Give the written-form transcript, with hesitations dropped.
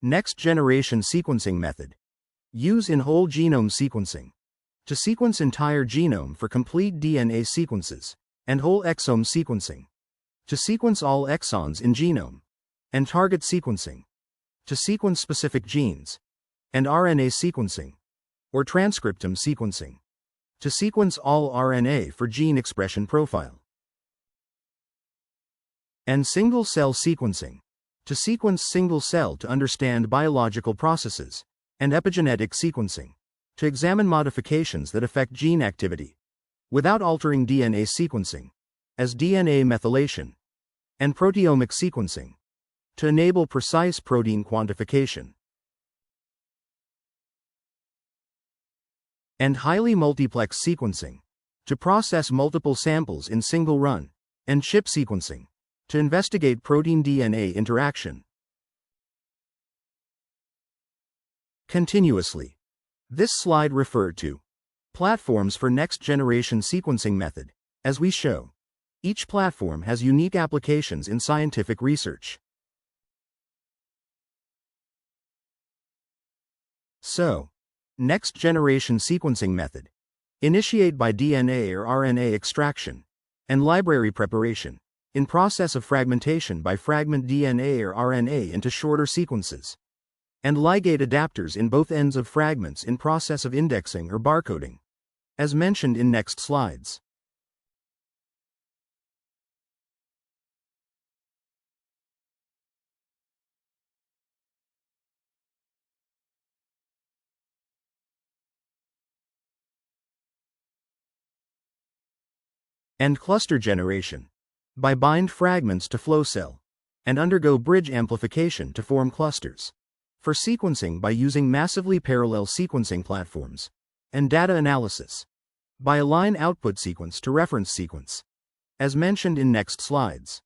Next-generation sequencing method. Use in whole genome sequencing. To sequence entire genome for complete DNA sequences, and whole exome sequencing. To sequence all exons in genome. And target sequencing. To sequence specific genes. And RNA sequencing. Or transcriptome sequencing. To sequence all RNA for gene expression profile. And single-cell sequencing. To sequence single cell to understand biological processes. And epigenetic sequencing. To examine modifications that affect gene activity. Without altering DNA sequencing. As DNA methylation. And proteomic sequencing. To enable precise protein quantification. And highly multiplex sequencing. To process multiple samples in single run. And chip sequencing. To investigate protein-DNA interaction. Continuously. This slide referred to platforms for next-generation sequencing method, as we show. Each platform has unique applications in scientific research. So, next-generation sequencing method. Initiate by DNA or RNA extraction, and library preparation, in process of fragmentation by fragment DNA or RNA into shorter sequences. And ligate adapters in both ends of fragments in process of indexing or barcoding. As mentioned in next slides. And cluster generation. By bind fragments to flow cell. And undergo bridge amplification to form clusters. For sequencing by using massively parallel sequencing platforms. And data analysis. By align output sequence to reference sequence. As mentioned in next slides.